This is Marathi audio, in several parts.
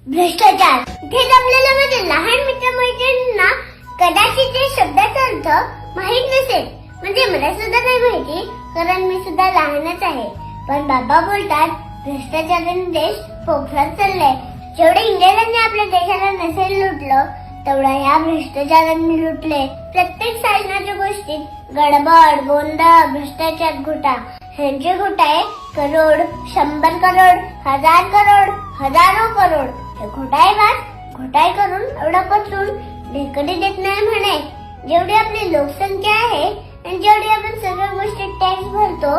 भ्रष्टाचार. इथे जमलेल्या माझ्या लहान मित्रमैत्रिणींना कदाचित या शब्दाचा अर्थ माहित नसेल. म्हणजे मला सुद्धा नाही माहिती, कारण मी सुद्धा लहानच आहे. पण बाबा बोलतात भ्रष्टाचाराने देश पोखरात चाललाय. जेवढे इंग्रजांनी आपल्या देशाला नसेल लुटलं तेवढा ह्या भ्रष्टाचारांनी लुटले. प्रत्येक शासनाच्या गोष्टीत गडबड, गोंधळ, भ्रष्टाचार, घोटा. ह्यांचे घोटाळे करोड, 100 करोड, 1000 करोड, हजारो करोड. हे घोटाळे करून एवढा पचून ढेकडी देत नाही म्हणे. जेवढी आपली लोकसंख्या आहे आणि जेवढी आपण सगळ्या गोष्टी टॅक्स भरतो,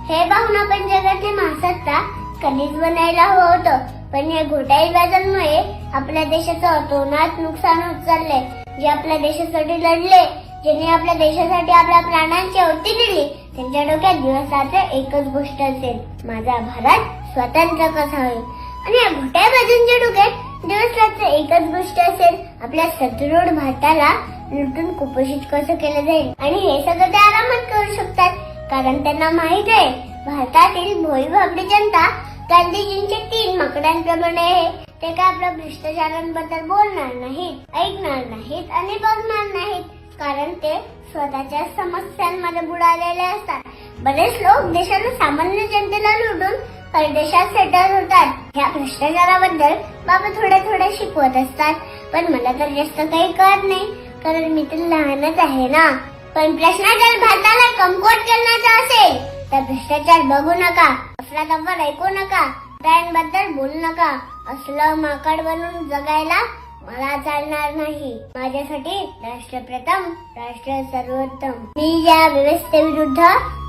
हे पाहून आपण जगातले महासत्ता कधीच बनायला हवं होतं. पण या घोटाळेबाजांमुळे आपल्या देशाचं अतोनात नुकसान होत चाललंय. जे आपल्या देशासाठी लढले, ज्यांनी आपल्या देशासाठी आपल्या प्राणांची आहुती दिली, त्यांच्या डोक्यात दिवस रात्र एकच गोष्ट असेल, माझा भारत स्वतंत्र कसा होईल. आणि या घोटाळेबाजांच्या डोक्यात दिवस रात्र एकच गोष्ट असेल, आपल्या सदृढ भारताला लुटून कुपोषित कसं केलं जाईल. आणि हे सगळं ते आरामात करू शकतात, कारण त्यांना माहित आहे भारतातील भोळी भाबडी जनता गांधीजींच्या 3 माकडांप्रमाणे आहे. ते काय आपल्या भ्रष्टाचारांबद्दल बोलणार नाहीत, ऐकणार नाहीत आणि बघणार नाहीत, कारण ते स्वतःच्या समस्यांमध्ये बुडालेले असतात. बरेच लोक देशाला सामान्य जनतेला लुटून परदेशात सेटल होतात. ह्या भ्रष्टाचाराबद्दल बाबा थोडे शिकवत असतात, पण मला तर जास्त काही कळत नाही, कारण मी तर लहानच आहे ना. पण प्रश्न जर भारताला कमकुवत करण्याचा असेल तर भ्रष्टाचार बघू नका, अफरातफर ऐकू नका, प्राण्यांबद्दल बोलू नका. असलं माकड बनून जगायला मला चालणार नाही. माझ्यासाठी राष्ट्र प्रथम, राष्ट्र सर्वोत्तम. मी या व्यवस्थेविरुद्ध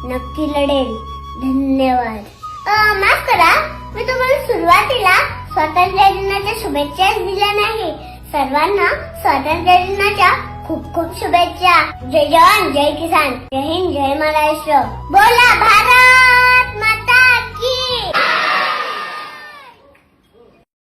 नक्की लढेल. धन्यवाद. माफ करा, मी तुम्हाला सुरुवातीला स्वातंत्र्य दिनाच्या शुभेच्छा दिल्या नाही. सर्वांना स्वातंत्र्य दिनाच्या खूप खूप शुभेच्छा. जय जवान, जय किसान, जय हिंद, जय महाराष्ट्र. बोला भारत.